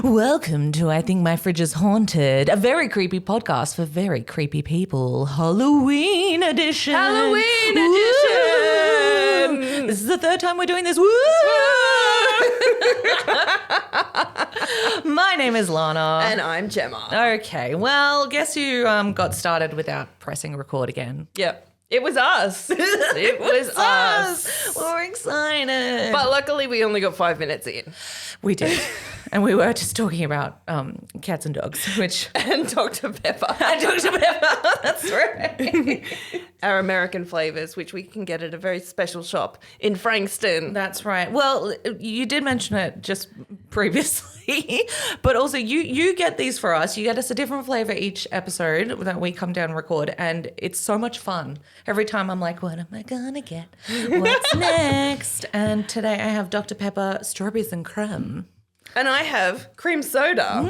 Welcome to I Think My Fridge is Haunted, a very creepy podcast for very creepy people. Halloween edition. Halloween edition. Woo! This is the third time we're doing this. Woo! My name is Lana. And I'm Gemma. Okay, well, guess who got started without pressing record again? Yep. It was us. It was us. We're excited. But luckily we only got 5 minutes in. We did. And we were just talking about cats and dogs, which... And Dr. Pepper. And Dr. Pepper, that's right. Our American flavours, which we can get at a very special shop in Frankston. That's right. Well, you did mention it just previously, but also you get these for us. You get us a different flavour each episode that we come down and record, and it's so much fun. Every time I'm like, what am I going to get? What's next? And today I have Dr. Pepper, strawberries and creme. And I have cream soda.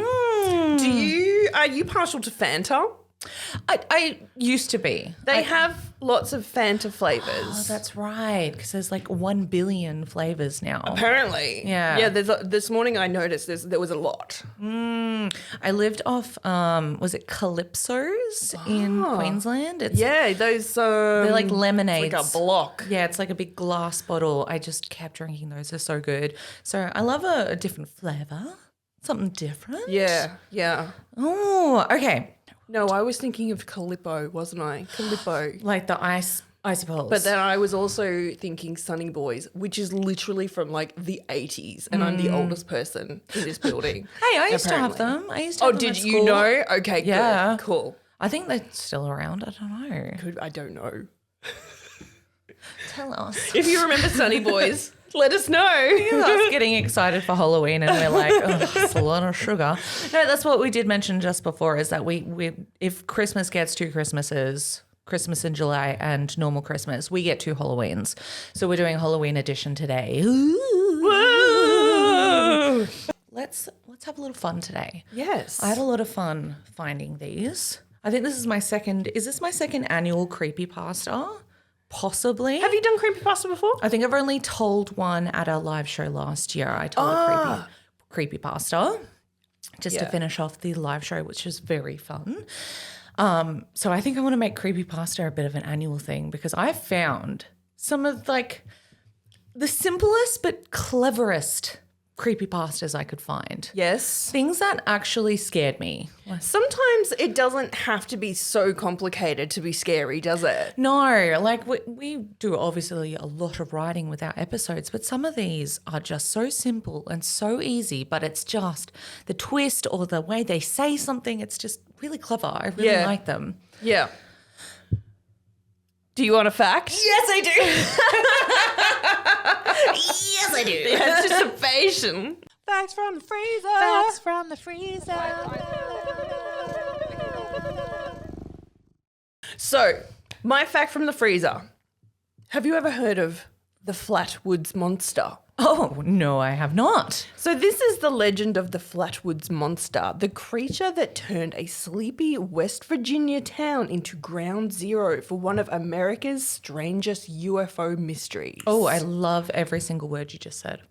Are you partial to Fanta? I used to be. They have lots of Fanta flavours. Oh, that's right, because there's like 1 billion flavours now. Apparently. Yeah. Yeah, this morning I noticed there was a lot. I lived off, was it Calypso's in Queensland? It's, Yeah, those... they're like lemonades. Like a block. Yeah, it's like a big glass bottle. I just kept drinking those. They're so good. So I love a different flavour, something different. Yeah, yeah. Oh, okay. No, I was thinking of Calippo, wasn't I? Calippo. Like the icy balls. But then I was also thinking Sunny Boys, which is literally from like the 80s, and I'm the oldest person in this building. Hey, I used to have apparently. them. I used to have them did at you school. know? Okay, Yeah. good. Cool. I think they're still around. I don't know. I don't know. Tell us. If you remember Sunny Boys, let us know. Us getting excited for Halloween and we're like, oh, it's a lot of sugar. No, that's what we did mention just before, is that we if Christmas gets 2 Christmases, Christmas in July and normal Christmas, we get 2 Halloweens. So we're doing Halloween edition today. Whoa. Let's have a little fun today. Yes. I had a lot of fun finding these. I think this is my second annual creepypasta? Possibly. Have you done creepypasta before? I think I've only told one at a live show last year. I told a creepypasta just to finish off the live show, which was very fun. So I think I want to make creepypasta a bit of an annual thing, because I've found some of like the simplest but cleverest creepypastas I could find. Yes. Things that actually scared me. Sometimes it doesn't have to be so complicated to be scary, does it? No, like we do obviously a lot of writing with our episodes, but some of these are just so simple and so easy, but it's just the twist or the way they say something, it's just really clever. I really like them. Yeah. Do you want a fact? Yes, I do. Yes, I do. The anticipation. Facts from the freezer. Facts from the freezer. So, my fact from the freezer. Have you ever heard of the Flatwoods Monster? Oh, no, I have not. So this is the legend of the Flatwoods Monster, the creature that turned a sleepy West Virginia town into ground zero for one of America's strangest UFO mysteries. Oh, I love every single word you just said.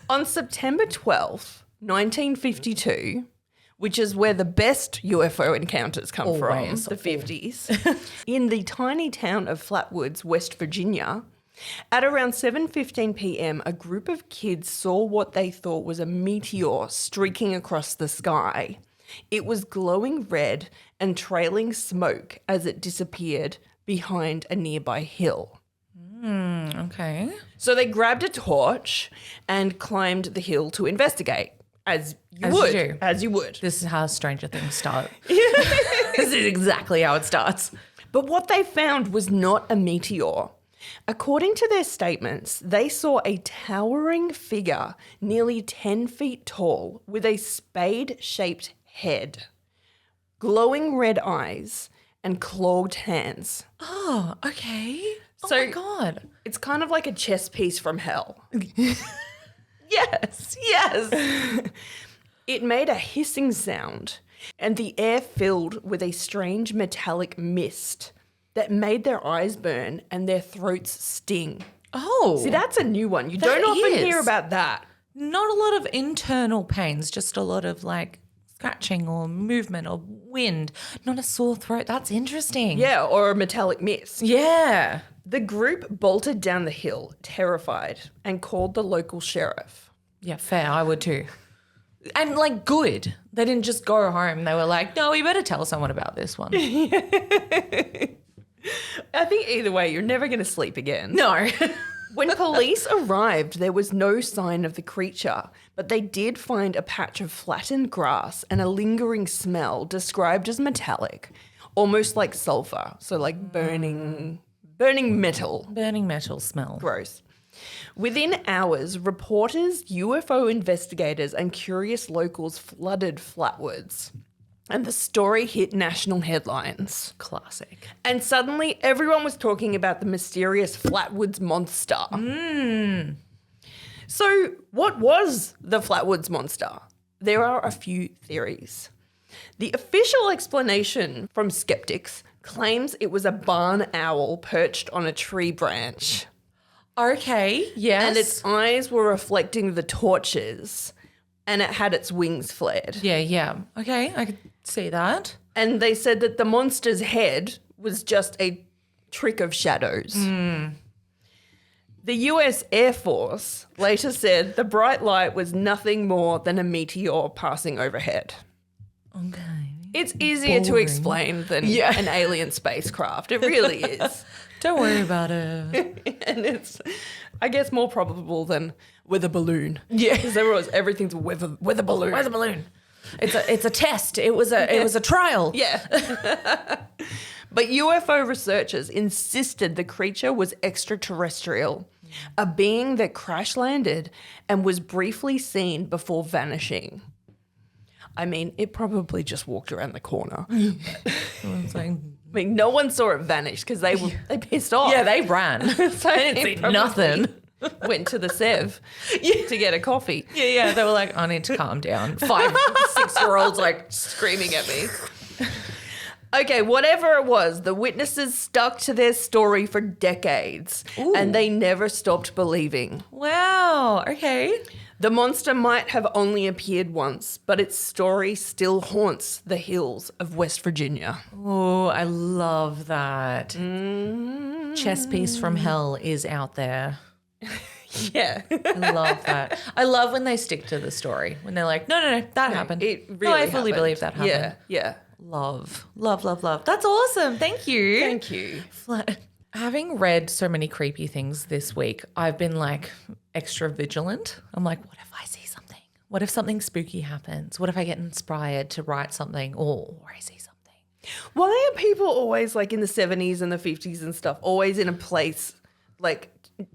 On September 12th, 1952, which is where the best UFO encounters come from, the 50s, in the tiny town of Flatwoods, West Virginia, at around 7:15 p.m., a group of kids saw what they thought was a meteor streaking across the sky. It was glowing red and trailing smoke as it disappeared behind a nearby hill. Okay. So they grabbed a torch and climbed the hill to investigate, as you would. This is how Stranger Things start. This is exactly how it starts. But what they found was not a meteor. According to their statements, they saw a towering figure nearly 10 feet tall with a spade-shaped head, glowing red eyes, and clawed hands. Oh, okay. So- Oh my God. It's kind of like a chess piece from hell. Yes. It made a hissing sound, and the air filled with a strange metallic mist that made their eyes burn and their throats sting. Oh. See, that's a new one. You That don't often is. hear about that. Not a lot of internal pains, just a lot of like scratching or movement or wind. Not a sore throat. That's interesting. Yeah, or a metallic mist. Yeah. The group bolted down the hill, terrified, and called the local sheriff. Yeah, fair. I would too. And like good. They didn't just go home. They were like, no, we better tell someone about this one. I think either way, you're never going to sleep again. No. When police arrived, there was no sign of the creature, but they did find a patch of flattened grass and a lingering smell described as metallic, almost like sulfur, so like burning metal. Burning metal smell. Gross. Within hours, reporters, UFO investigators, and curious locals flooded Flatwoods. And the story hit national headlines. Classic. And suddenly everyone was talking about the mysterious Flatwoods monster. So what was the Flatwoods monster? There are a few theories. The official explanation from skeptics claims it was a barn owl perched on a tree branch. Okay, yes. And its eyes were reflecting the torches and it had its wings flared. Yeah. Okay, I could see that. And they said that the monster's head was just a trick of shadows. The US Air Force later said the bright light was nothing more than a meteor passing overhead. Okay. It's easier to explain than an alien spacecraft. It really is. Don't worry about it. And it's, I guess, more probable than with a balloon. Yeah. Because everything's with a balloon. Where's the balloon? It's a test. It was a trial. Yeah. But UFO researchers insisted the creature was extraterrestrial, a being that crash landed and was briefly seen before vanishing. I mean, it probably just walked around the corner. It's like, I mean, no one saw it vanish because they pissed off. yeah, they ran. So I didn't see nothing. Went to the Sev to get a coffee. Yeah. They were like, I need to calm down. 5, 6-year-olds like Screaming at me. Okay, whatever it was, the witnesses stuck to their story for decades and they never stopped believing. wow. Okay. The monster might have only appeared once, but its story still haunts the hills of West Virginia. Oh, I love that. Chess piece from hell is out there. Yeah. I love that. I love when they stick to the story. When they're like, no, that happened. It really no, I fully happened. believe that happened. Yeah. Love. That's awesome. Thank you. Thank you. Having read so many creepy things this week, I've been like extra vigilant. I'm like, what if I see something? What if something spooky happens? What if I get inspired to write something or I see something? Why are people always like in the 70s and the 50s and stuff, always in a place like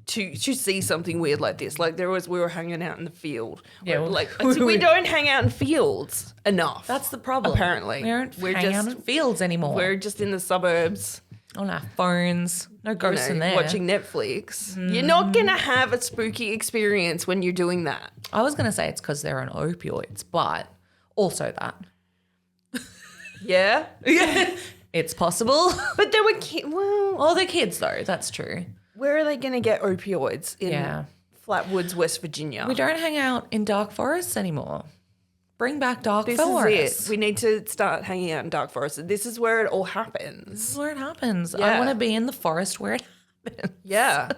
to see something weird like this? Like we were hanging out in the field. Yeah, like we don't hang out in fields enough. That's the problem. Apparently. We're hanging out in fields anymore. We're just in the suburbs. On our phones. No ghosts in there. Watching Netflix. You're not going to have a spooky experience when you're doing that. I was going to say it's because they're on opioids, but also that. Yeah? It's possible. But there were kids. Well, they're kids though. That's true. Where are they going to get opioids in Yeah. Flatwoods, West Virginia? We don't hang out in dark forests anymore. Bring back dark This forests. is it. We need to start hanging out in dark forests. This is where it all happens. This is where it happens. I Yeah. want to be in the forest where it happens. Yeah.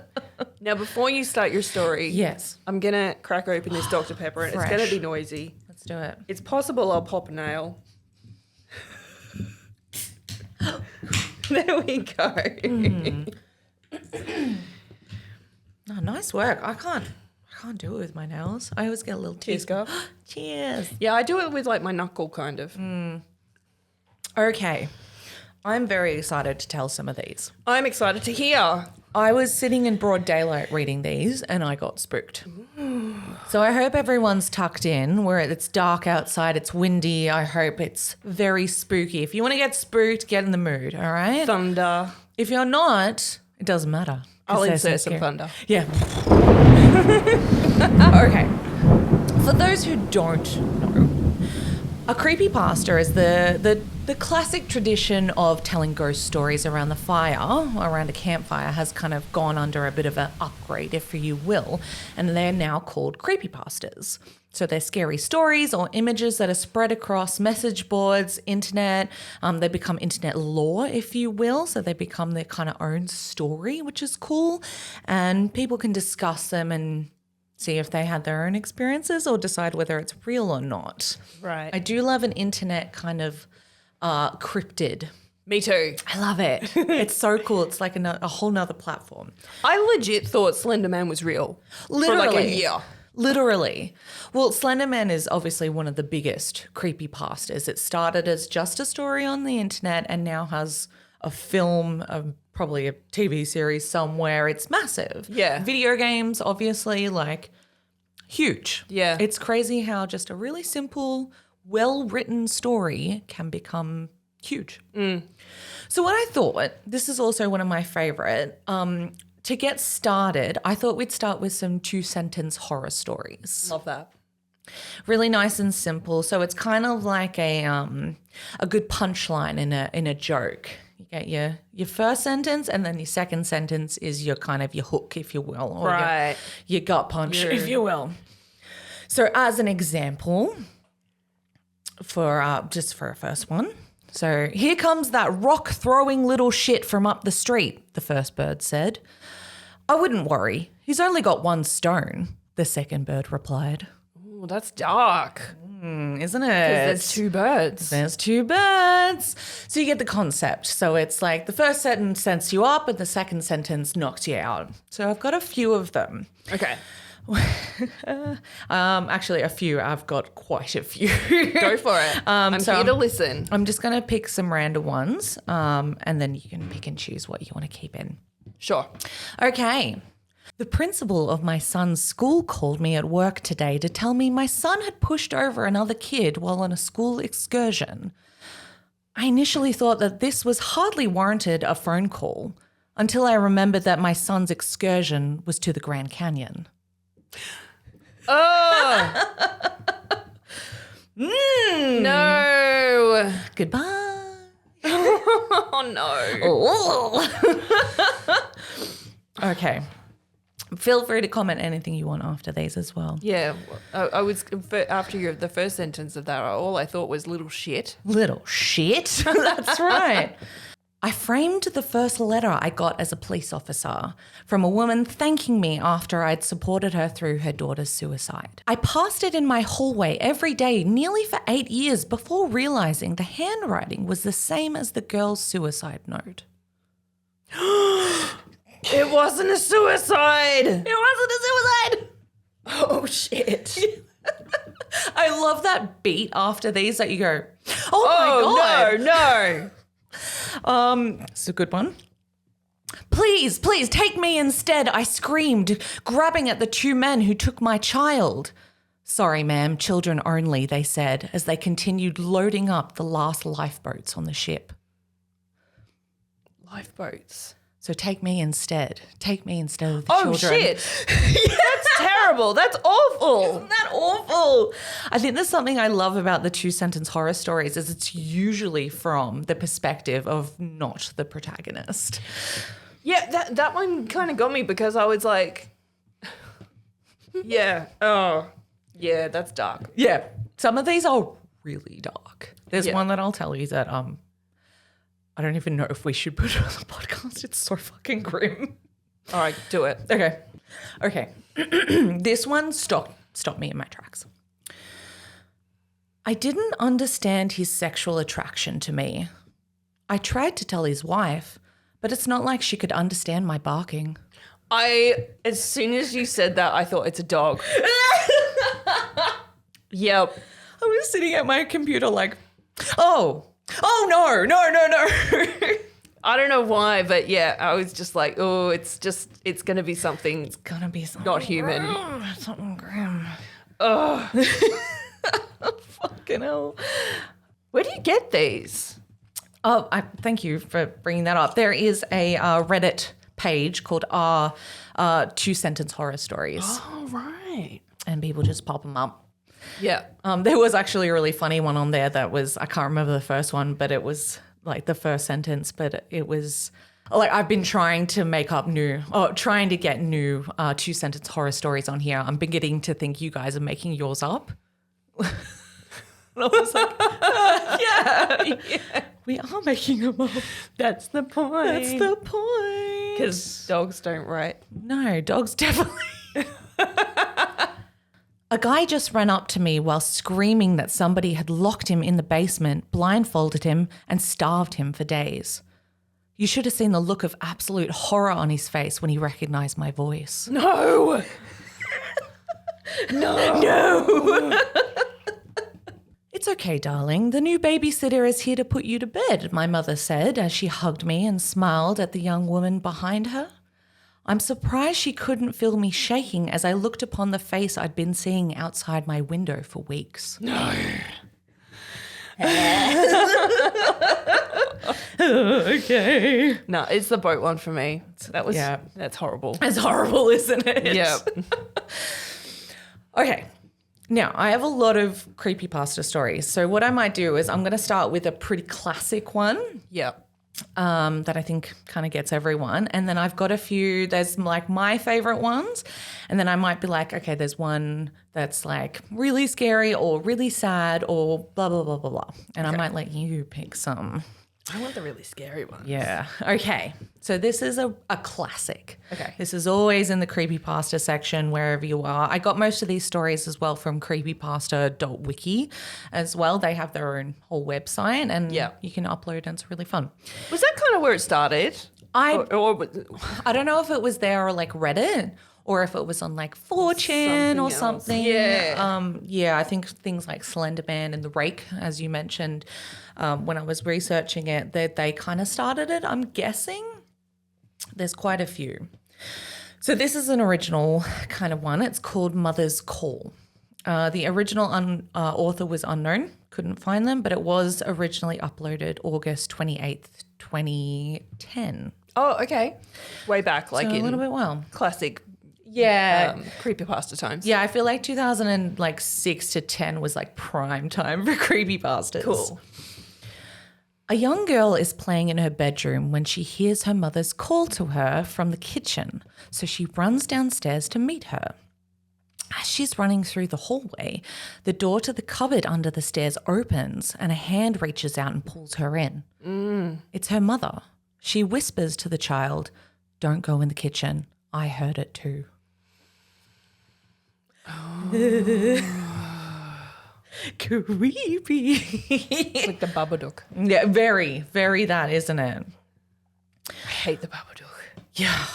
Now, before you start your story, Yes. I'm going to crack open this Dr. Pepper and it's Fresh. going to be noisy. Let's do it. It's possible I'll pop a nail. There we go. Oh, nice work. I can't do it with my nails. I always get a little Cheers, teaspoon. girl. Cheers. Yeah, I do it with like my knuckle kind of. Okay. I'm very excited to tell some of these. I'm excited to hear. I was sitting in broad daylight reading these and I got spooked. So I hope everyone's tucked in where it's dark outside, it's windy. I hope it's very spooky. If you want to get spooked, get in the mood, all right? Thunder. If you're not, it doesn't matter. 'cause I'll they're insert so some scary. thunder. Yeah. Okay. For those who don't know, a creepypasta is the The classic tradition of telling ghost stories around the fire, around a campfire, has kind of gone under a bit of an upgrade, if you will, and they're now called creepypastas. So they're scary stories or images that are spread across message boards, internet. They become internet lore, if you will. So they become their kind of own story, which is cool. And people can discuss them and see if they had their own experiences or decide whether it's real or not. Right. I do love an internet kind of cryptid. Me too. I love it. It's so cool. It's like a whole nother platform. I legit thought Slender Man was real. Literally. For like a year. Literally. Well, Slender Man is obviously one of the biggest creepypastas. It started as just a story on the internet and now has a film, probably a TV series somewhere. It's massive. Yeah. Video games, obviously, like huge. Yeah. It's crazy how just a really simple, well-written story can become huge. So what I thought, this is also one of my favorite, to get started, I thought we'd start with some 2-sentence horror stories. Love that. Really nice and simple. So it's kind of like a good punchline in a joke. You get your first sentence, and then your second sentence is your kind of your hook, if you will, or Right. your gut punch, if you will. So as an example, for just for a first one. So here comes that rock-throwing little shit from up the street, the first bird said. I wouldn't worry. He's only got 1 stone, the second bird replied. Ooh, that's dark. Isn't it? There's 2 birds. There's 2 birds. So you get the concept. So it's like the first sentence sets you up and the second sentence knocks you out. So I've got a few of them. Okay. Actually, a few. I've got quite a few. Go for it. I'm so here to listen. I'm just going to pick some random ones, and then you can pick and choose what you want to keep in. Sure. Okay. The principal of my son's school called me at work today to tell me my son had pushed over another kid while on a school excursion. I initially thought that this was hardly warranted a phone call until I remembered that my son's excursion was to the Grand Canyon. Oh. No. Goodbye. Oh, no. Oh. Okay. Feel free to comment anything you want after these as well. Yeah. I was, after the first sentence of that, all I thought was little shit. Little shit. That's right. I framed the first letter I got as a police officer from a woman thanking me after I'd supported her through her daughter's suicide. I passed it in my hallway every day nearly for 8 years before realizing the handwriting was the same as the girl's suicide note. It wasn't a suicide. It wasn't a suicide. Oh, shit. I love that beat after these that you go, oh my God. No. It's a good one. Please, take me instead, I screamed, grabbing at the 2 men who took my child. Sorry, ma'am, children only, they said, as they continued loading up the last lifeboats on the ship. Lifeboats. So take me instead. Take me instead of the Oh, children. shit. That's terrible. That's awful. Isn't that awful? I think there's something I love about the 2-sentence horror stories is it's usually from the perspective of not the protagonist. Yeah, that one kind of got me because I was like, yeah, oh, yeah, that's dark. Yeah. Some of these are really dark. There's Yeah. one that I'll tell you that I don't even know if we should put it on the podcast. It's so fucking grim. All right, do it. Okay. This one stopped me in my tracks. I didn't understand his sexual attraction to me. I tried to tell his wife, but it's not like she could understand my barking. As soon as you said that, I thought it's a dog. Yep. I was sitting at my computer like, oh no. I don't know why, but yeah, I was just like, oh, it's going to be something. It's Gonna be something not human. Something grim. Oh, Fucking hell. where do you get these? Oh, thank you for bringing that up. There is a Reddit page called 2-sentence horror stories. Oh, right. And people just pop them up. Yeah. There was actually a really funny one on there that was, I can't remember the first one, but it was like the first sentence, but it was like, I've been trying to trying to get new 2-sentence horror stories on here. I'm beginning to think you guys are making yours up. And I was like, yeah, we are making them up. That's the point. That's the point. Because dogs don't write. No, dogs definitely. A guy just ran up to me while screaming that somebody had locked him in the basement, blindfolded him, and starved him for days. You should have seen the look of absolute horror on his face when he recognized my voice. No. No. It's okay, darling. The new babysitter is here to put you to bed, my mother said as she hugged me and smiled at the young woman behind her. I'm surprised she couldn't feel me shaking as I looked upon the face I'd been seeing outside my window for weeks. No. Okay. No, it's the boat one for me. That's horrible. It's horrible, isn't it? Yeah. Okay. Now, I have a lot of creepypasta stories. So what I might do is I'm going to start with a pretty classic one. Yeah. That I think kind of gets everyone. And then I've got a few, there's like my favorite ones. And then I might be like, okay, there's one that's like really scary or really sad or blah, blah, blah, blah, blah. And I might let you pick some. I want the really scary one. Yeah. Okay. So this is a classic. Okay. This is always in the creepypasta section wherever you are. I got most of these stories as well from creepypasta.wiki as well. They have their own whole website and you can upload and it's really fun. Was that kind of where it started? I don't know if it was there or like Reddit or if it was on like 4chan or something. Yeah. I think things like Slenderman and The Rake, as you mentioned, when I was researching it, they kind of started it, I'm guessing. There's quite a few. So this is an original kind of one. It's called Mother's Call. The original author was unknown, couldn't find them, but it was originally uploaded August 28th, 2010. Oh, okay. Way back, like So in a little bit well. classic creepypasta times. Yeah, I feel like 2006 to 10 was like prime time for creepypastas. Cool. A young girl is playing in her bedroom when she hears her mother's call to her from the kitchen, so she runs downstairs to meet her. As she's running through the hallway, the door to the cupboard under the stairs opens and a hand reaches out and pulls her in. It's her mother. She whispers to the child, "Don't go in the kitchen. I heard it too." Creepy. It's like the Babadook. Yeah, very, very that, isn't it? I hate the Babadook. Yeah.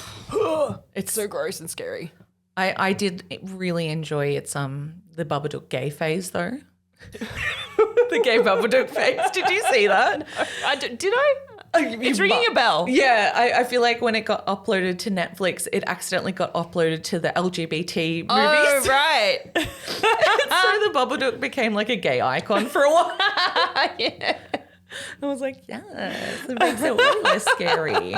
It's so gross and scary. I did really enjoy its the Babadook gay phase though. The gay Babadook phase. Did you see that? Did I? It's ringing a bell. Yeah, I feel like when it got uploaded to Netflix, it accidentally got uploaded to the LGBT movies. Oh, right. So the Babadook became like a gay icon for a while. Yeah. I was like, yes, it makes it way less scary.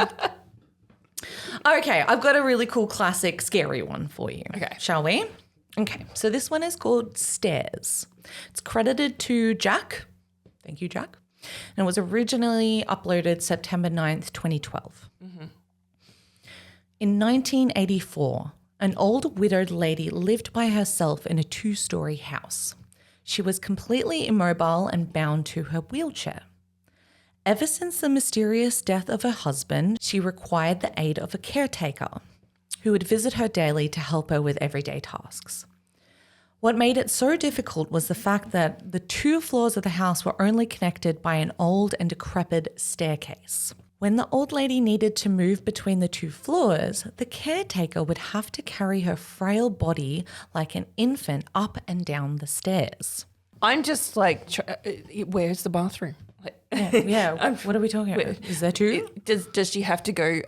Okay, I've got a really cool classic scary one for you. Okay. Shall we? Okay, so this one is called Stairs. It's credited to Jack. Thank you, Jack. And it was originally uploaded September 9th, 2012. Mm-hmm. In 1984, an old widowed lady lived by herself in a 2-story house. She was completely immobile and bound to her wheelchair. Ever since the mysterious death of her husband, she required the aid of a caretaker who would visit her daily to help her with everyday tasks. What made it so difficult was the fact that the 2 floors of the house were only connected by an old and decrepit staircase. When the old lady needed to move between the 2 floors, the caretaker would have to carry her frail body like an infant up and down the stairs. I'm just like, where's the bathroom? Yeah. What are we talking about? Is there 2? Does she have to go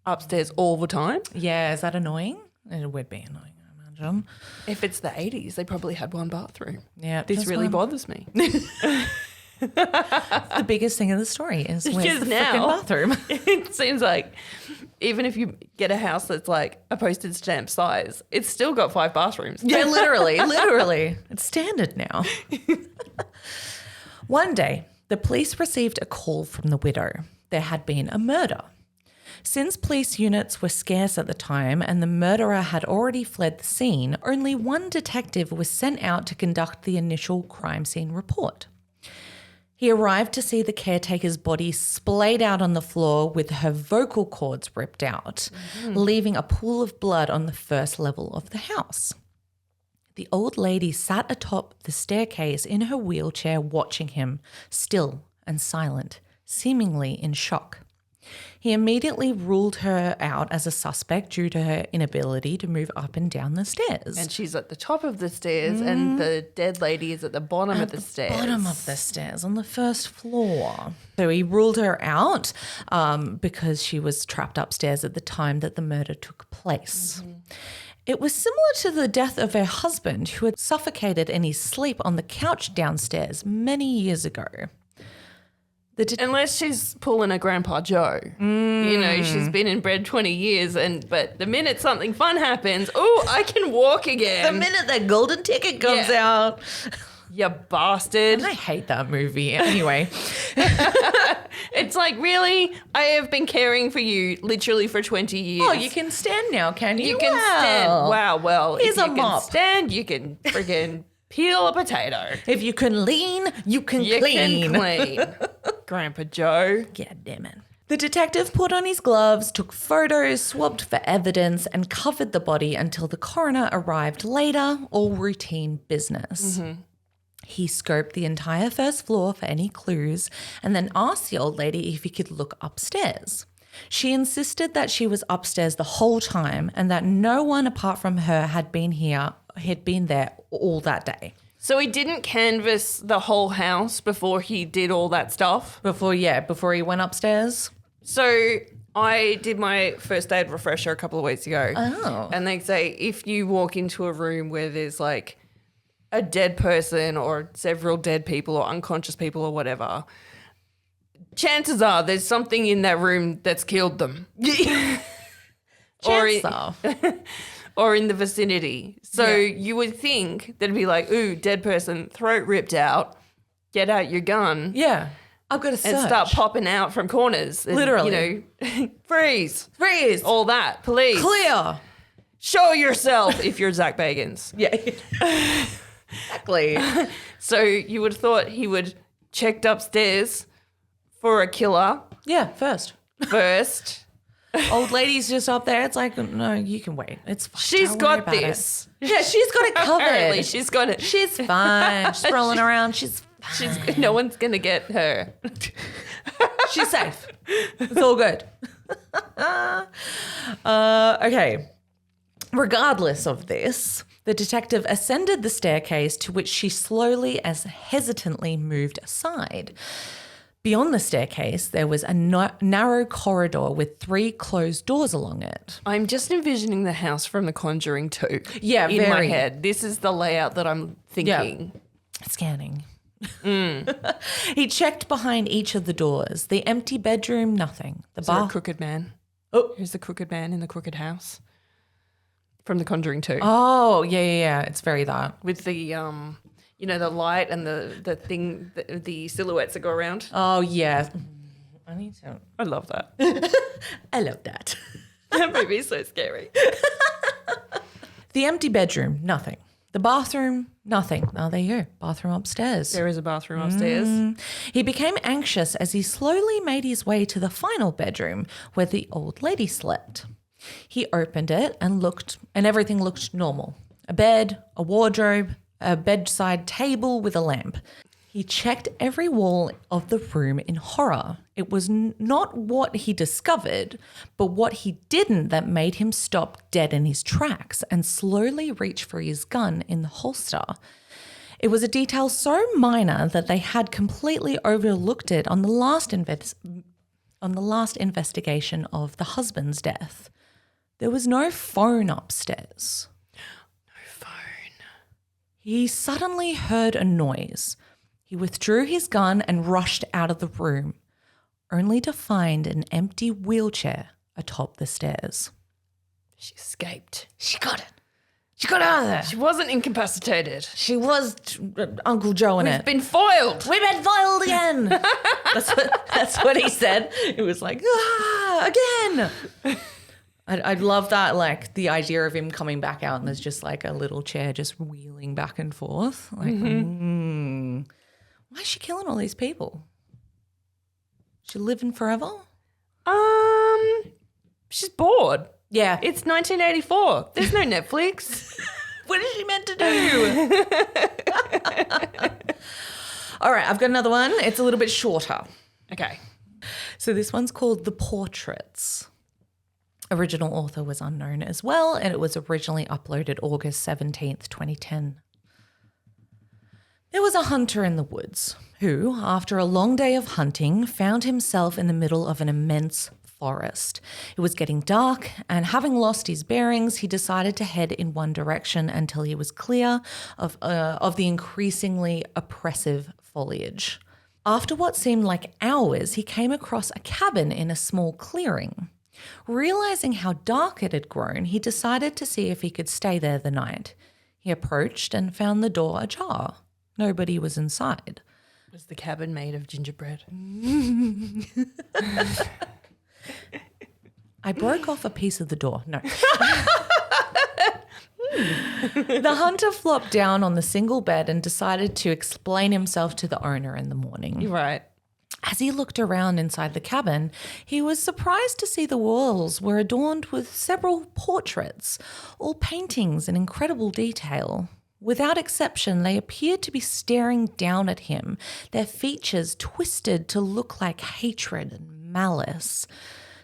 upstairs all the time? Yeah, is that annoying? It would be annoying, I imagine. If it's the 80s, they probably had one bathroom. Yeah, This just really one. bothers me. The biggest thing in the story is where's Because the now- freaking bathroom? It seems like even if you get a house that's like a postage stamp size, it's still got 5 bathrooms. Yeah, literally. It's standard now. One day, the police received a call from the widow. There had been a murder. Since police units were scarce at the time and the murderer had already fled the scene, only one detective was sent out to conduct the initial crime scene report. He arrived to see the caretaker's body splayed out on the floor with her vocal cords ripped out, leaving a pool of blood on the first level of the house. The old lady sat atop the staircase in her wheelchair watching him, still and silent, seemingly in shock. He immediately ruled her out as a suspect due to her inability to move up and down the stairs. And she's at the top of the stairs and the dead lady is at the bottom of the stairs. Bottom of the stairs on the first floor. So he ruled her out because she was trapped upstairs at the time that the murder took place. It was similar to the death of her husband, who had suffocated in his sleep on the couch downstairs many years ago. Unless she's pulling a Grandpa Joe. You know, she's been in bed 20 years, but the minute something fun happens, I can walk again. The minute that golden ticket comes out. You bastard. And I hate that movie anyway. It's like, really? I have been caring for you literally for 20 years. Oh, you can stand now, can you? You can stand. Wow, well, Here's if a you mop. can stand, you can friggin' peel a potato. If you can lean, you can You clean. can clean. Grandpa Joe. Yeah, damn it. The detective put on his gloves, took photos, swabbed for evidence, and covered the body until the coroner arrived later, all routine business. He scoped the entire first floor for any clues and then asked the old lady if he could look upstairs. She insisted that she was upstairs the whole time and that no one apart from her had been there all that day. So he didn't canvass the whole house before he did all that stuff? Before he went upstairs? So I did my first aid refresher a couple of weeks ago. Oh. And they say if you walk into a room where there's like a dead person or several dead people or unconscious people or whatever, chances are there's something in that room that's killed them. Or in the vicinity. So you would think that'd be like, ooh, dead person, throat ripped out, get out your gun. Yeah. I've got to search. And start popping out from corners. And, Literally. You know, freeze. All that. Police. clear. Show yourself if you're Zach Bagans. Yeah. Exactly. So you would have thought he would checked upstairs for a killer. Yeah, first. Old lady's just up there. It's like, no, you can wait. It's fine. She's Don't worry got about this. it. Yeah, she's got it covered. Apparently she's got it. She's fine. She's rolling around. She's fine. No one's going to get her. She's safe. It's all good. Okay. Regardless of this, the detective ascended the staircase, to which she slowly as hesitantly moved aside. Beyond the staircase, there was a narrow corridor with 3 closed doors along it. I'm just envisioning the house from The Conjuring 2. Yeah, in my head. This is the layout that I'm thinking. Yeah. Scanning. He checked behind each of the doors. The empty bedroom, nothing. The Is there a bar. crooked man? Oh. Who's the crooked man in the crooked house? From The Conjuring 2. Oh, yeah. It's very that. With the, you know, the light and the thing, the silhouettes that go around. Oh, yeah. I love that. I love that. That movie is so scary. The empty bedroom, nothing. The bathroom, nothing. Oh, there you go. Bathroom upstairs. There is a bathroom upstairs. He became anxious as he slowly made his way to the final bedroom where the old lady slept. He opened it and looked, and everything looked normal. A bed, a wardrobe, a bedside table with a lamp. He checked every wall of the room in horror. It was not what he discovered, but what he didn't that made him stop dead in his tracks and slowly reach for his gun in the holster. It was a detail so minor that they had completely overlooked it on the last investigation of the husband's death. There was no phone upstairs. He suddenly heard a noise. He withdrew his gun and rushed out of the room, only to find an empty wheelchair atop the stairs. She escaped. She got it. She got out of there. She wasn't incapacitated. She was Uncle Joe in We've it. been foiled. We've been foiled again. that's what he said. It was like, again. I love that, like the idea of him coming back out and there's just like a little chair just wheeling back and forth. Like, why is she killing all these people? She living forever? She's bored. Yeah. It's 1984. There's no Netflix. What is she meant to do? All right, I've got another one. It's a little bit shorter. Okay. So this one's called The Portraits. Original author was unknown as well, and it was originally uploaded August 17th, 2010. There was a hunter in the woods who, after a long day of hunting, found himself in the middle of an immense forest. It was getting dark, and having lost his bearings, he decided to head in one direction until he was clear of the increasingly oppressive foliage. After what seemed like hours, he came across a cabin in a small clearing. Realizing how dark it had grown, he decided to see if he could stay there the night. He approached and found the door ajar. Nobody was inside. Was the cabin made of gingerbread? I broke off a piece of the door. No. The hunter flopped down on the single bed and decided to explain himself to the owner in the morning. You're right. As he looked around inside the cabin, he was surprised to see the walls were adorned with several portraits, all paintings in incredible detail. Without exception, they appeared to be staring down at him, their features twisted to look like hatred and malice.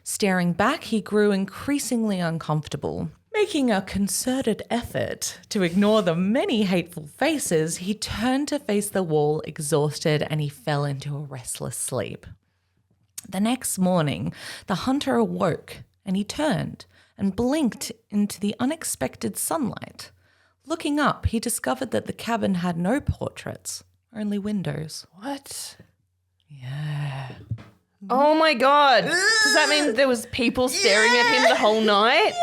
Staring back, he grew increasingly uncomfortable. Making a concerted effort to ignore the many hateful faces, he turned to face the wall, exhausted, and he fell into a restless sleep. The next morning, the hunter awoke and he turned and blinked into the unexpected sunlight. Looking up, he discovered that the cabin had no portraits, only windows. What? Yeah. Oh my God. Does that mean there was people staring at him the whole night?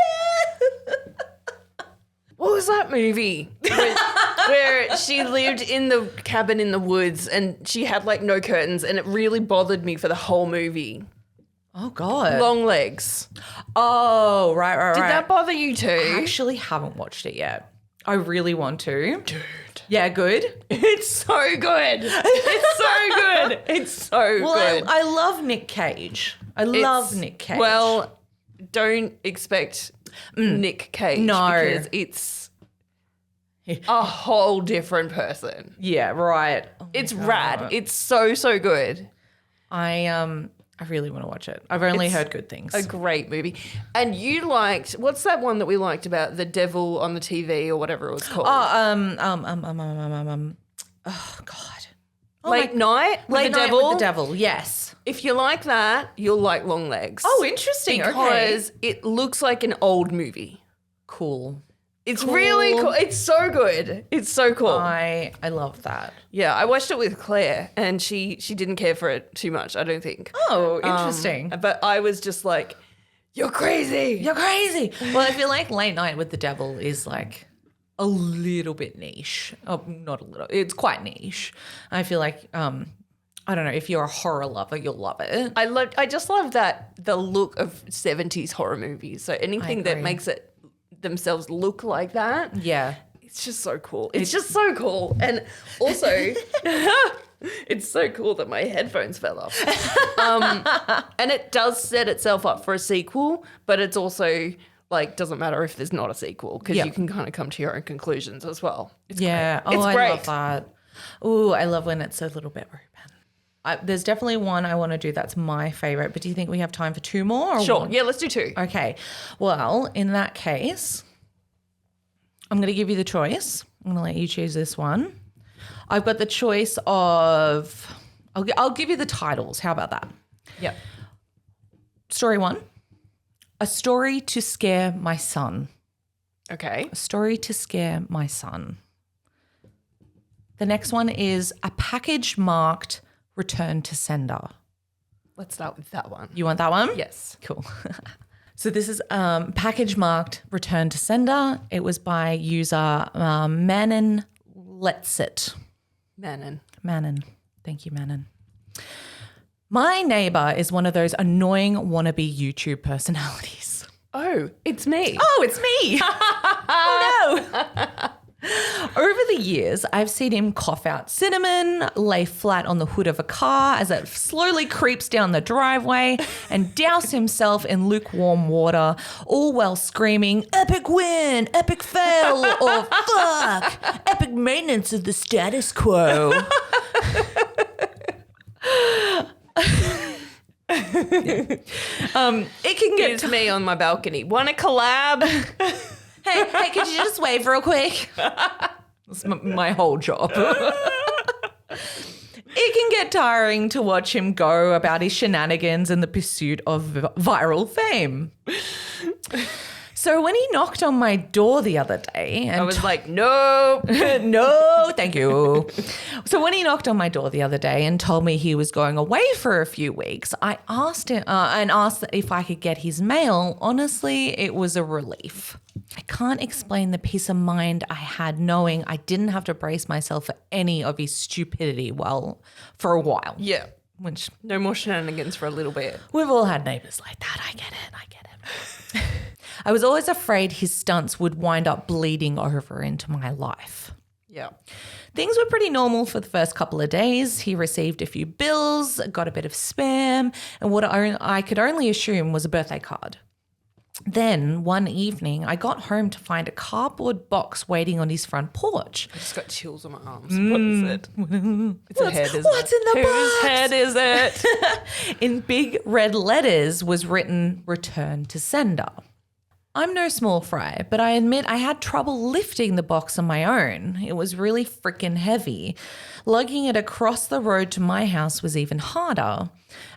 What was that movie? Where she lived in the cabin in the woods and she had like no curtains and it really bothered me for the whole movie. Oh, God. Long Legs. Oh, right. Did that bother you too? I actually haven't watched it yet. I really want to. Dude. Yeah, good? It's so good. It's so good. It's so good. I love Nick Cage. I love Nick Cage. Well, don't expect Nick Cage. No. Because it's a whole different person. Yeah, right. Oh It's rad. It's so, so good. I really want to watch it. I've only heard good things. A great movie. And you liked, what's that one that we liked about the devil on the TV or whatever it was called? Oh, God. Late Night with Late the Night Devil. with the Devil, yes. If you like that, you'll like Long Legs. Oh, interesting. Because it looks like an old movie. Cool. It's really cool. It's so good. It's so cool. I love that. Yeah, I watched it with Claire and she didn't care for it too much, I don't think. Oh, interesting. But I was just like, you're crazy. You're crazy. Well, I feel like Late Night with the Devil is like a little bit niche. Oh, not a little. It's quite niche. I feel like, I don't know, if you're a horror lover, you'll love it. I just love that the look of 70s horror movies. So anything that makes it themselves look like that. Yeah. It's just so cool. It's just so cool. And also, it's so cool that my headphones fell off. And it does set itself up for a sequel, but it's also like doesn't matter if there's not a sequel because you can kind of come to your own conclusions as well. It's great. Oh, It's great. I love that. Oh, I love when it's a little bit open. There's definitely one I want to do that's my favorite, but do you think we have time for two more? Or Sure. one? Yeah, let's do two. Okay. Well, in that case, I'm going to give you the choice. I'm going to let you choose this one. I've got the choice of, I'll give you the titles. How about that? Yep. Story one, A Story to Scare My Son. Okay. A Story to Scare My Son. The next one is A Package Marked Return to Sender. Let's start with that one. You want that one? Yes. Cool. So this is package marked return to sender. It was by user Manon Letsit. Manon. Thank you, Manon. My neighbor is one of those annoying wannabe YouTube personalities. Oh, it's me. Oh, it's me. Oh, no. Over the years, I've seen him cough out cinnamon, lay flat on the hood of a car as it slowly creeps down the driveway, and douse himself in lukewarm water, all while screaming, epic win, epic fail, or fuck, epic maintenance of the status quo. It can get It's me on my balcony. Want a collab? Hey, could you just wave real quick? That's my whole job. It can get tiring to watch him go about his shenanigans in the pursuit of viral fame. So when he knocked on my door the other day, and I was like, no. no, thank you. So when he knocked on my door the other day and told me he was going away for a few weeks, I asked him asked if I could get his mail. Honestly, it was a relief. I can't explain the peace of mind I had knowing I didn't have to brace myself for any of his stupidity for a while. Yeah. Which No more shenanigans for a little bit. we've all had neighbours like that. I get it. I was always afraid his stunts would wind up bleeding over into my life. Yeah. Things were pretty normal for the first couple of days. He received a few bills, got a bit of spam, and what I could only assume was a birthday card. Then one evening, I got home to find a cardboard box waiting on his front porch. I just got chills on my arms. What is it? It's a head, isn't What's it? in the box? Whose head is it? In big red letters was written, return to sender. I'm no small fry, but I admit I had trouble lifting the box on my own. It was really freaking heavy. Lugging it across the road to my house was even harder.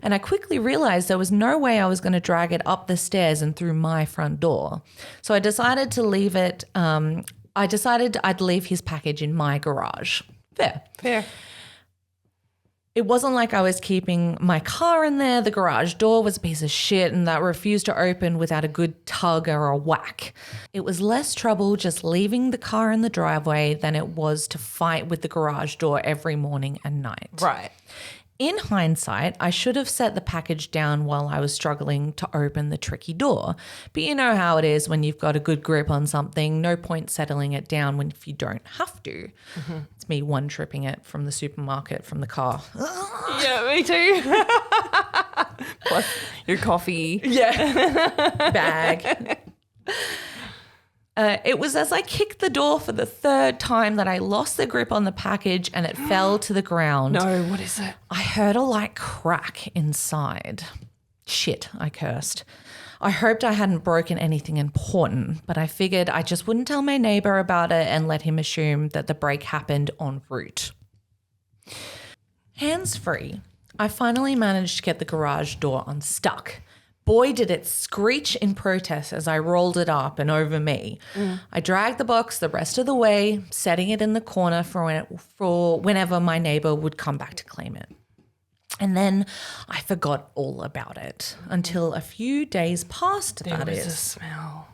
And I quickly realized there was no way I was going to drag it up the stairs and through my front door. So I decided to leave it. I'd leave his package in my garage. Fair. It wasn't like I was keeping my car in there. The garage door was a piece of shit and that refused to open without a good tug or a whack. It was less trouble just leaving the car in the driveway than it was to fight with the garage door every morning and night. Right. In hindsight, I should have set the package down while I was struggling to open the tricky door. But you know how it is when you've got a good grip on something, no point settling it down if you don't have to. Mm-hmm. It's me one-tripping it from the supermarket from the car. Yeah, me too. Plus your coffee. Yeah. Bag. It was as I kicked the door for the third time that I lost the grip on the package and it fell to the ground. No, what is it? I heard a light crack inside. Shit, I cursed. I hoped I hadn't broken anything important, but I figured I just wouldn't tell my neighbour about it and let him assume that the break happened en route. Hands-free, I finally managed to get the garage door unstuck. Boy, did it screech in protest as I rolled it up and over me. I dragged the box the rest of the way, setting it in the corner for whenever my neighbour would come back to claim it. And then I forgot all about it until a few days passed, There was a smell.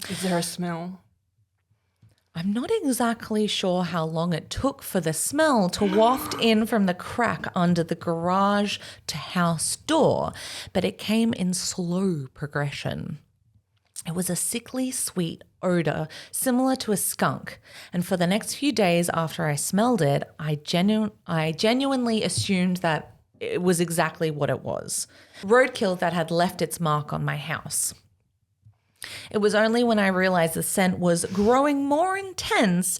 Is there a smell? I'm not exactly sure how long it took for the smell to waft in from the crack under the garage to house door, but it came in slow progression. It was a sickly sweet odor similar to a skunk, and for the next few days after I smelled it, I genuinely assumed that it was exactly what it was. Roadkill that had left its mark on my house. It was only when I realized the scent was growing more intense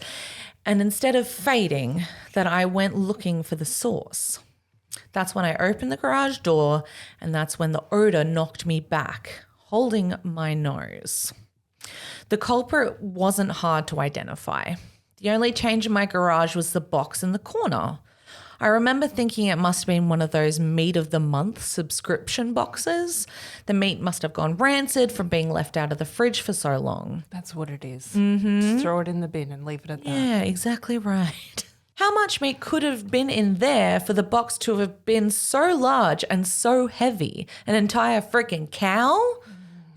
and instead of fading that I went looking for the source. That's when I opened the garage door and that's when the odor knocked me back, holding my nose. The culprit wasn't hard to identify. The only change in my garage was the box in the corner. I remember thinking it must have been one of those meat of the month subscription boxes. The meat must have gone rancid from being left out of the fridge for so long. That's what it is. Mm-hmm. Just throw it in the bin and leave it at that. Yeah, exactly right. How much meat could have been in there for the box to have been so large and so heavy? An entire freaking cow?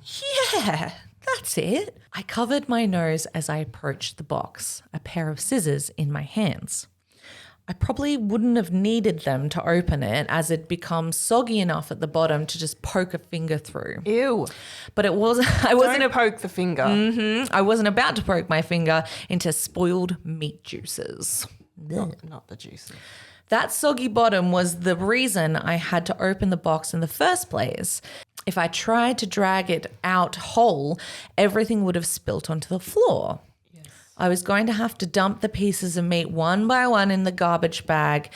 Yeah, that's it. I covered my nose as I approached the box, a pair of scissors in my hands. I probably wouldn't have needed them to open it as it'd become soggy enough at the bottom to just poke a finger through. Ew. But I wasn't poke the finger. I wasn't about to poke my finger into spoiled meat juices. Not the juice. That soggy bottom was the reason I had to open the box in the first place. If I tried to drag it out whole, everything would have spilt onto the floor. I was going to have to dump the pieces of meat one by one in the garbage bag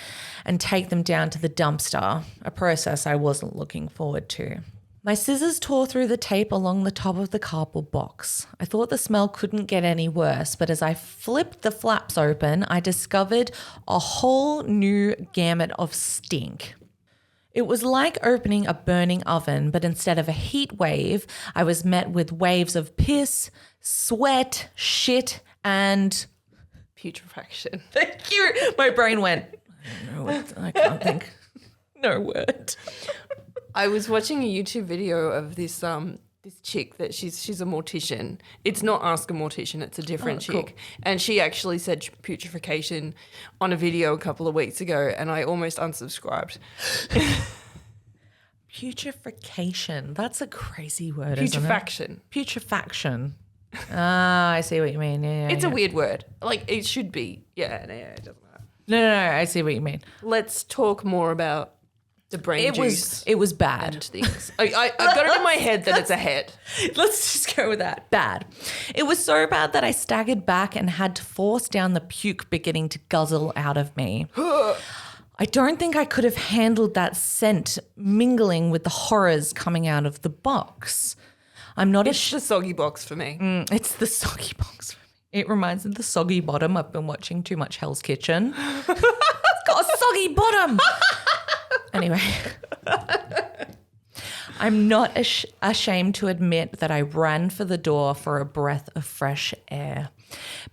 and take them down to the dumpster, a process I wasn't looking forward to. My scissors tore through the tape along the top of the cardboard box. I thought the smell couldn't get any worse, but as I flipped the flaps open, I discovered a whole new gamut of stink. It was like opening a burning oven, but instead of a heat wave, I was met with waves of piss, sweat, shit, and putrefaction. Thank you. My brain went, I can't think. No word. I was watching a YouTube video of this this chick that she's a mortician. It's not Ask a Mortician, it's a different chick. Cool. And she actually said putrefaction on a video a couple of weeks ago, and I almost unsubscribed. Putrefaction. That's a crazy word, Putrefaction. Isn't it? Putrefaction. Ah, I see what you mean. Yeah, it's a weird word. Like, it should be. Yeah, it doesn't matter. No, I see what you mean. Let's talk more about the brain juice. It was bad. And things. I got it in my head that it's a head. Let's just go with that. Bad. It was so bad that I staggered back and had to force down the puke beginning to guzzle out of me. I don't think I could have handled that scent mingling with the horrors coming out of the box. It's the soggy box for me. It's the soggy box for me. It reminds me of the soggy bottom. I've been watching too much Hell's Kitchen. It's got a soggy bottom. Anyway, I'm not ashamed to admit that I ran for the door for a breath of fresh air.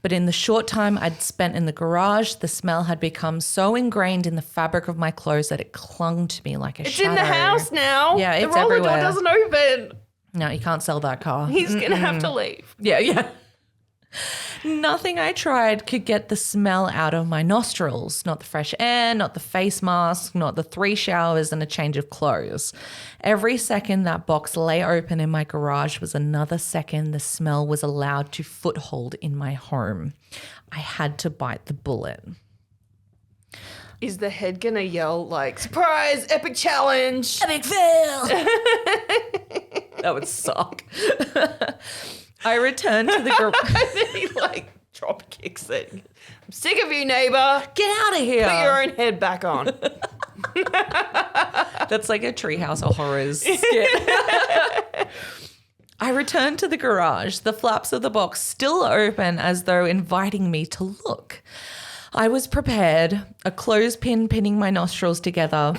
But in the short time I'd spent in the garage, the smell had become so ingrained in the fabric of my clothes that it clung to me like a shadow. It's in the house now. Yeah, it's the roller everywhere. door doesn't open. No, you can't sell that car. He's going to have to leave. Yeah. Nothing I tried could get the smell out of my nostrils. Not the fresh air, not the face mask, not the 3 showers and a change of clothes. Every second that box lay open in my garage was another second the smell was allowed to foothold in my home. I had to bite the bullet. Is the head going to yell like, surprise, epic challenge? Epic fail! That would suck. I returned to the garage. And then he like drop kicks it. I'm sick of you, neighbor. Get out of here. Put your own head back on. That's like a Treehouse of Horrors skit. I returned to the garage, the flaps of the box still open as though inviting me to look. I was prepared, a clothespin pinning my nostrils together,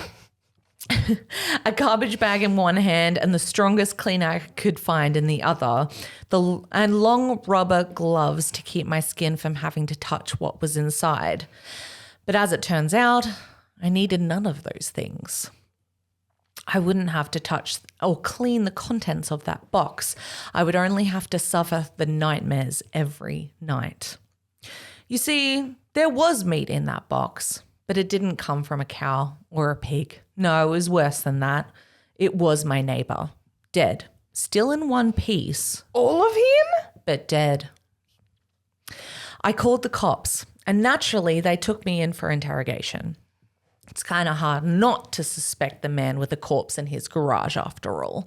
a garbage bag in one hand and the strongest cleaner I could find in the other, and long rubber gloves to keep my skin from having to touch what was inside. But as it turns out, I needed none of those things. I wouldn't have to touch or clean the contents of that box. I would only have to suffer the nightmares every night. You see, there was meat in that box, but it didn't come from a cow or a pig. No, it was worse than that. It was my neighbor, dead, still in one piece. All of him? But dead. I called the cops, and naturally they took me in for interrogation. It's kind of hard not to suspect the man with a corpse in his garage after all.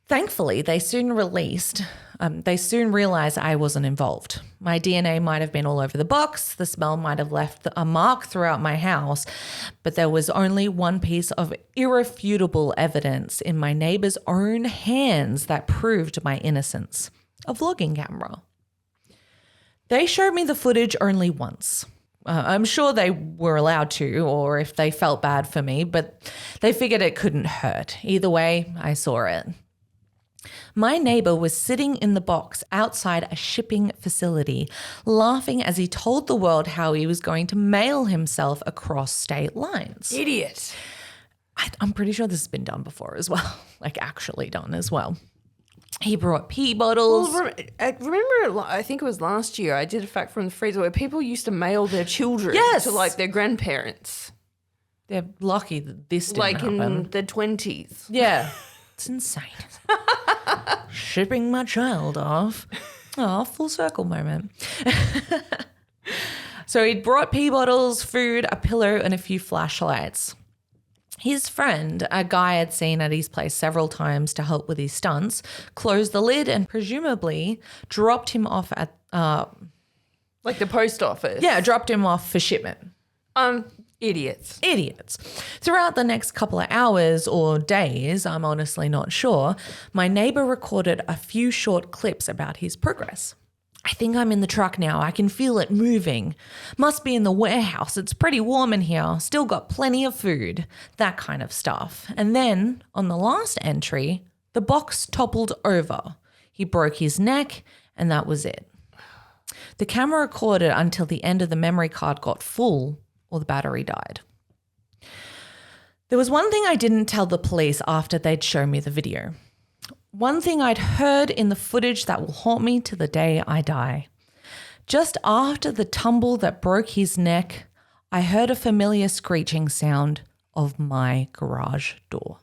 Thankfully, they soon realized I wasn't involved. My DNA might have been all over the box. The smell might have left a mark throughout my house, but there was only one piece of irrefutable evidence in my neighbor's own hands that proved my innocence: a vlogging camera. They showed me the footage only once. I'm sure they were allowed to, or if they felt bad for me, but they figured it couldn't hurt. Either way, I saw it. My neighbor was sitting in the box outside a shipping facility, laughing as he told the world how he was going to mail himself across state lines. Idiot. I'm pretty sure this has been done before as well, like actually done as well. He brought pee bottles. Well, remember, I think it was last year, I did a fact from the freezer where people used to mail their children to like their grandparents. They're lucky that this didn't like happen. in the 20s. Yeah. It's insane. Shipping my child off. Oh, full circle moment. So he'd brought pee bottles, food, a pillow, and a few flashlights. His friend, a guy I'd seen at his place several times to help with his stunts, closed the lid and presumably dropped him off at like the post office. Yeah, dropped him off for shipment. Idiots. Throughout the next couple of hours or days, I'm honestly not sure, my neighbor recorded a few short clips about his progress. I think I'm in the truck now. I can feel it moving. Must be in the warehouse. It's pretty warm in here. Still got plenty of food. That kind of stuff. And then on the last entry, the box toppled over. He broke his neck and that was it. The camera recorded until the end of the memory card got full or the battery died. There was one thing I didn't tell the police after they'd shown me the video. One thing I'd heard in the footage that will haunt me to the day I die. Just after the tumble that broke his neck, I heard a familiar screeching sound of my garage door.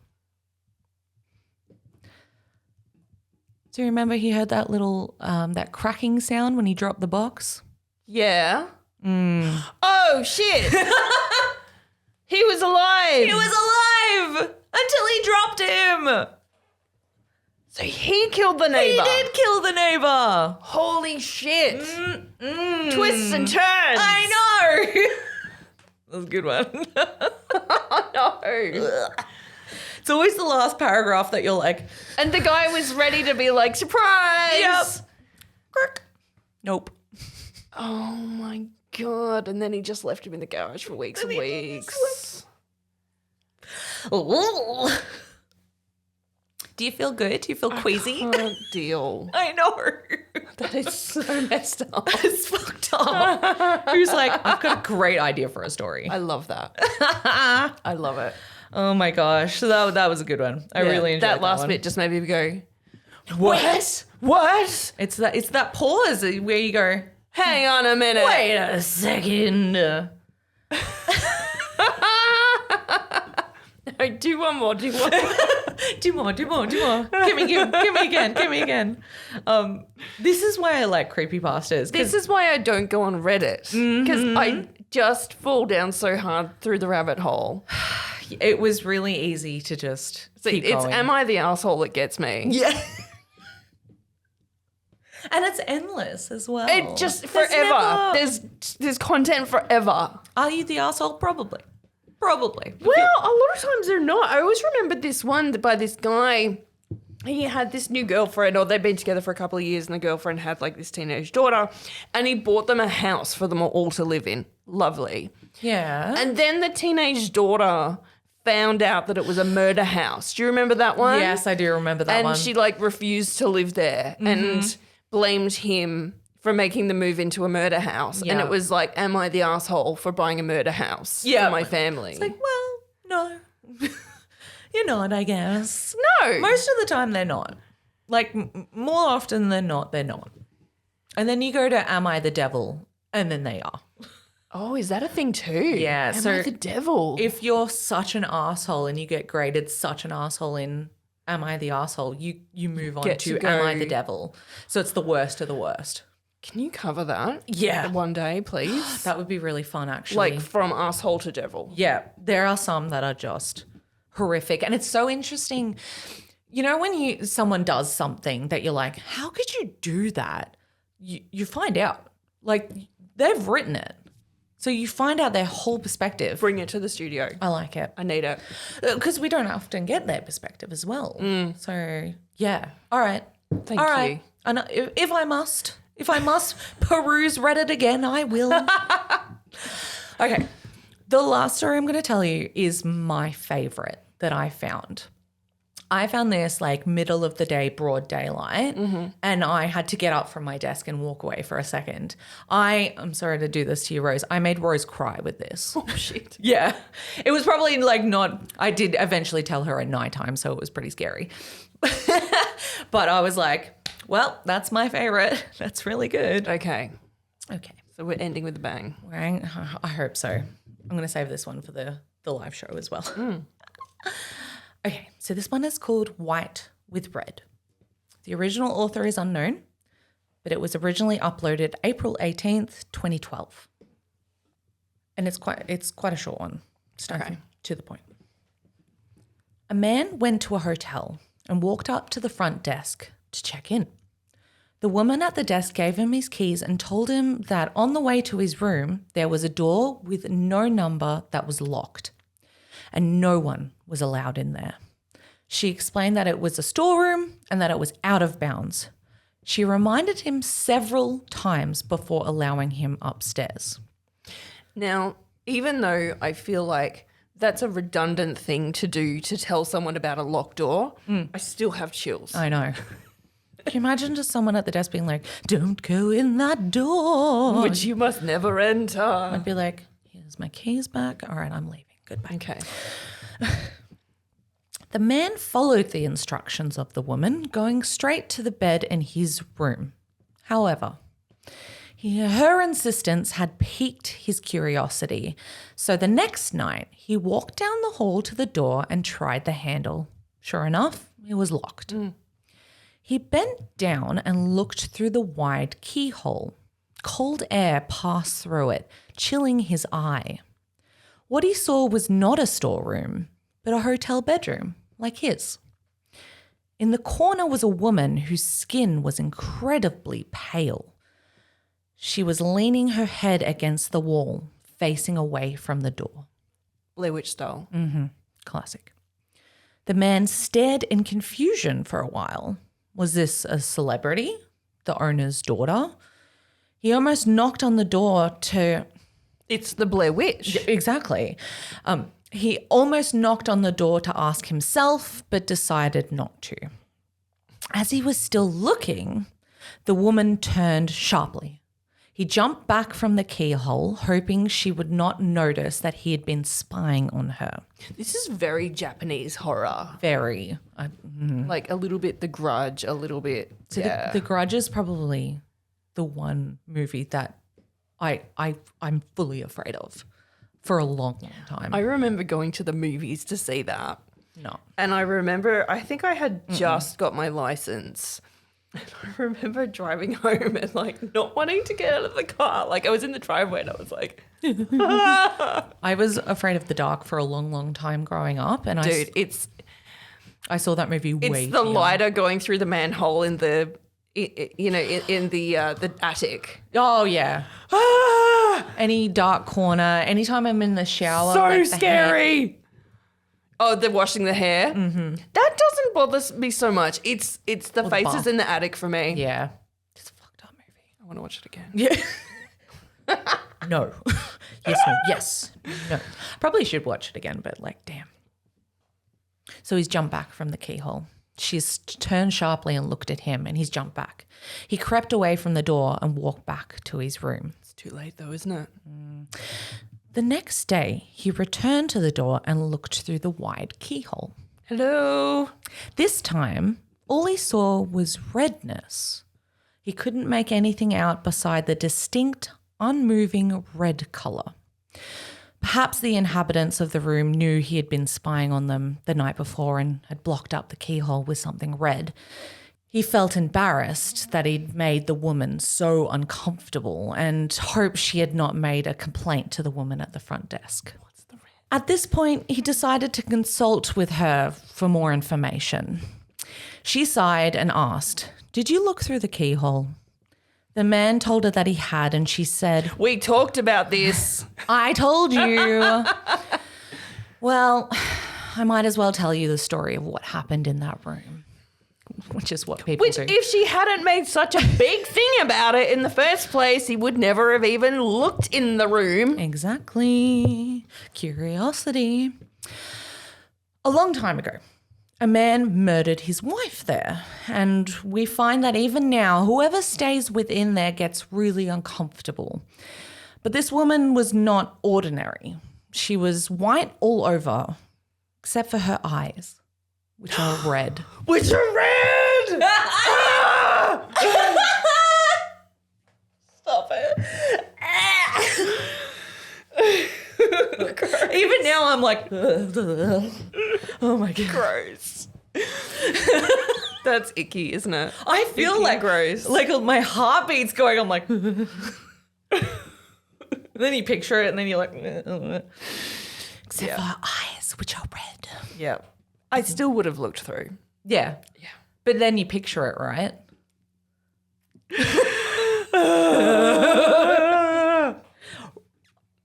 Do you remember he heard that little, that cracking sound when he dropped the box? Yeah. Oh, shit. He was alive. He was alive until he dropped him. So he killed the neighbor. He did kill the neighbor. Holy shit. Twists and turns. I know. That was a good one. No. It's always the last paragraph that you're like. And the guy was ready to be like, surprise. Yep. Nope. Oh my God. And then he just left him in the garage for weeks and weeks. Do you feel good? Do you feel queasy? I can't deal. I know. That is so messed up. It's fucked up. Who's like, I've got a great idea for a story. I love that. I love it. Oh my gosh. So that was a good one. I really enjoyed that last one. bit just made me go, What? What? It's that pause where you go, Hang on a minute. wait a second. No, do one more. Do more. Give me again. This is why I like creepypastas. This is why I don't go on Reddit. Because I just fall down so hard through the rabbit hole. It was really easy to just keep It's going. am I the asshole that gets me? Yeah. And it's endless as well. It just forever. There's content forever. Are you the asshole? Probably. Well, a lot of times they're not. I always remember this one by this guy. He had this new girlfriend, or they'd been together for a couple of years, and the girlfriend had like this teenage daughter, and he bought them a house for them all to live in. Lovely. Yeah. And then the teenage daughter found out that it was a murder house. Do you remember that one? Yes, I do remember that one. And she like refused to live there and blamed him for making the move into a murder house. Yeah. And it was like, am I the asshole for buying a murder house for my family? It's like, well, no. You're not, I guess. No. Most of the time they're not. Like, more often than not, they're not. And then you go to Am I the Devil? And then they are. Oh, is that a thing too? Yeah. Am so I the devil? if you're such an asshole and you get graded such an asshole in Am I the Asshole, you move on Get to to Am go- I the Devil? So it's the worst of the worst. Can you cover that? Yeah. One day, please. That would be really fun, actually. Like from asshole to devil. Yeah, there are some that are just horrific. And it's so interesting. You know, when someone does something that you're like, how could you do that? You find out. Like, they've written it. So you find out their whole perspective. Bring it to the studio. I like it. I need it. Because we don't often get their perspective as well. So, yeah. All right. Thank All you. right. And if I must peruse Reddit again, I will. Okay. The last story I'm going to tell you is my favorite that I found. I found this like middle of the day, broad daylight, and I had to get up from my desk and walk away for a second. I'm sorry to do this to you, Rose. I made Rose cry with this. Oh, shit. Yeah. It was probably like not, I did eventually tell her at nighttime, so it was pretty scary. But I was like, well, that's my favorite. That's really good. Okay. Okay. So we're ending with a bang. I hope so. I'm going to save this one for the live show as well. Okay, so this one is called White with Red. The original author is unknown, but it was originally uploaded April 18th, 2012. And it's quite a short one. Starting to the point. A man went to a hotel and walked up to the front desk to check in. The woman at the desk gave him his keys and told him that on the way to his room, there was a door with no number that was locked, and no one was allowed in there. She explained that it was a storeroom and that it was out of bounds. She reminded him several times before allowing him upstairs. Now, even though I feel like that's a redundant thing to do to tell someone about a locked door, I still have chills. I know. Can you imagine just someone at the desk being like, don't go in that door. Which you must never enter. I'd be like, here's my keys back. All right, I'm leaving. Goodbye. Okay. The man followed the instructions of the woman, going straight to the bed in his room. However, her insistence had piqued his curiosity. So the next night, he walked down the hall to the door and tried the handle. Sure enough, it was locked. He bent down and looked through the wide keyhole. Cold air passed through it, chilling his eye. What he saw was not a storeroom, but a hotel bedroom, like his. In the corner was a woman whose skin was incredibly pale. She was leaning her head against the wall, facing away from the door. Blair Witch style. Classic. The man stared in confusion for a while. Was this a celebrity? The owner's daughter? He almost knocked on the door to... It's the Blair Witch. Exactly. He almost knocked on the door to ask himself, but decided not to. As he was still looking, the woman turned sharply. He jumped back from the keyhole, hoping she would not notice that he had been spying on her. This is very Japanese horror. Very. Like a little bit The Grudge, a little bit. So the Grudge is probably the one movie that I'm fully afraid of for a long, long time. I remember going to the movies to see that. No. And I remember, I think I had just got my license. And I remember driving home and like not wanting to get out of the car. Like I was in the driveway and I was like, I was afraid of the dark for a long, long time growing up. And dude, I saw that movie way it's the too young. lighter going through the manhole in the, in the attic. Oh, yeah. Any dark corner, anytime I'm in the shower. So like the scary. Oh, they're washing the hair? Mm-hmm. That doesn't bother me so much. It's the faces bath. in the attic for me. Yeah. It's a fucked up movie. I want to watch it again. Yeah. No. Yes, no. Yes. No. Probably should watch it again, but like, damn. So he's jumped back from the keyhole. She's turned sharply and looked at him, and he's jumped back. He crept away from the door and walked back to his room. It's too late though, isn't it? The next day, he returned to the door and looked through the wide keyhole. Hello. This time, all he saw was redness. He couldn't make anything out beside the distinct, unmoving red colour. Perhaps the inhabitants of the room knew he had been spying on them the night before and had blocked up the keyhole with something red. He felt embarrassed that he'd made the woman so uncomfortable and hoped she had not made a complaint to the woman at the front desk. What's the red? At this point, he decided to consult with her for more information. She sighed and asked, "Did you look through the keyhole?" The man told her that he had, and she said, We talked about this. "I told you." Well, I might as well tell you the story of what happened in that room, which is what people Which, do. if she hadn't made such a big thing about it in the first place, he would never have even looked in the room. Exactly. Curiosity. A long time ago, a man murdered his wife there, and we find that even now, whoever stays within there gets really uncomfortable. But this woman was not ordinary. She was white all over, except for her eyes, which are red. Which are red! Stop it. Even now I'm like, oh my God. Gross. That's icky, isn't it? I feel Icky like gross. like my heartbeat's going. I'm like, then you picture it and then you're like, except for our eyes, which are red. Yeah. I still would have looked through. Yeah. Yeah. But then you picture it, right?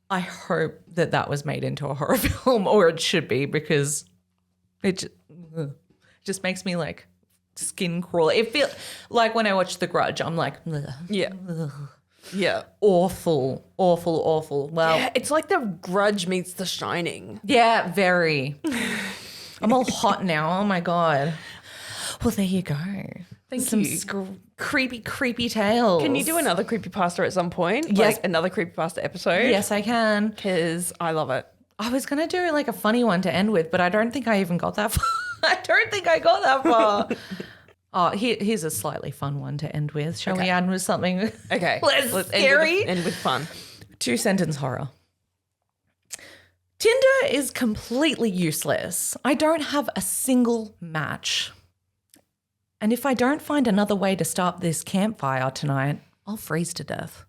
I hope that was made into a horror film, or it should be, because it just makes me like skin crawl. It feels like when I watch The Grudge, I'm like, ugh, Yeah. ugh. Yeah. Awful, awful, awful. Well, Yeah, it's like The Grudge meets The Shining. yeah, very. I'm all hot now. Oh my God. Well, there you go. Thank you. Creepy tales. Can you do another creepypasta at some point? Yes. Like another creepypasta episode? Yes, I can. Because I love it. I was going to do like a funny one to end with, but I don't think I even got that far. I don't think I got that far. Oh, here's a slightly fun one to end with. Shall we end with something Okay. less scary? End with fun. 2-sentence horror. Tinder is completely useless. I don't have a single match. And if I don't find another way to start this campfire tonight, I'll freeze to death.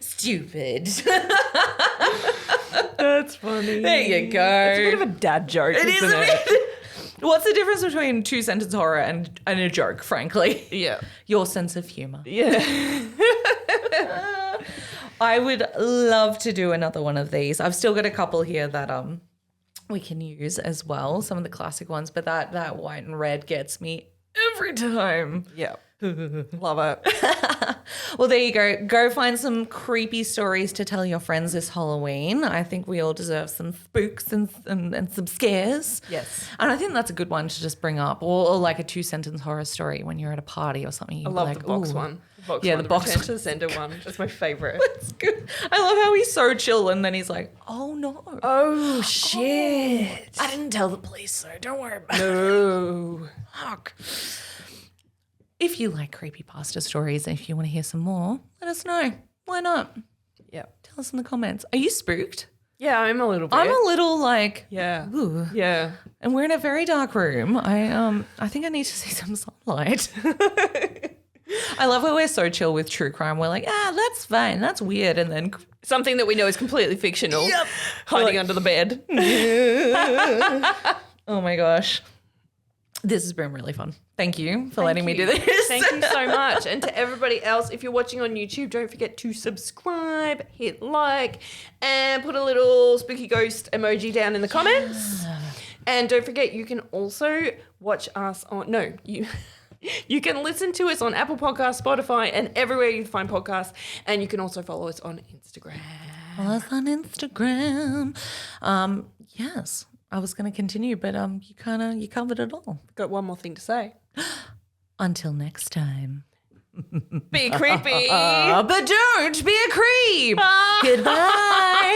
Stupid. Stupid. That's funny. There you go. It's a bit of a dad joke, isn't it? What's the difference between 2-sentence horror and a joke, frankly? Yeah. Your sense of humor. Yeah. I would love to do another one of these. I've still got a couple here that we can use as well, some of the classic ones, but that white and red gets me every time. Yeah. Love it. Well, there you go. Go find some creepy stories to tell your friends this Halloween. I think we all deserve some spooks and some scares. Yes. And I think that's a good one to just bring up, or like a 2-sentence horror story when you're at a party or something. I love the box one. The box Return one. to the Sender one. That's my favorite. It's good. I love how he's so chill and then he's like, oh no. Oh, shit. I didn't tell the police, so don't worry about it. No. Fuck. If you like creepypasta stories and if you want to hear some more, let us know. Why not? Yeah. Tell us in the comments. Are you spooked? Yeah, I'm a little bit. I'm a little like, Yeah. ooh. Yeah. And we're in a very dark room. I think I need to see some sunlight. I love how we're so chill with true crime. We're like, that's fine. That's weird. And then Something that we know is completely fictional. Yep. Hiding under the bed. oh my gosh. This has been really fun. Thank you for letting me do this. Thank you so much. And to everybody else, if you're watching on YouTube, don't forget to subscribe, hit like, and put a little spooky ghost emoji down in the comments. And don't forget, you can also watch us on... No, you can listen to us on Apple Podcasts, Spotify, and everywhere you find podcasts. And you can also follow us on Instagram. Follow us on Instagram. Yes, I was going to continue, but you covered it all. Got one more thing to say. Until next time. Be creepy. But don't be a creep. Goodbye.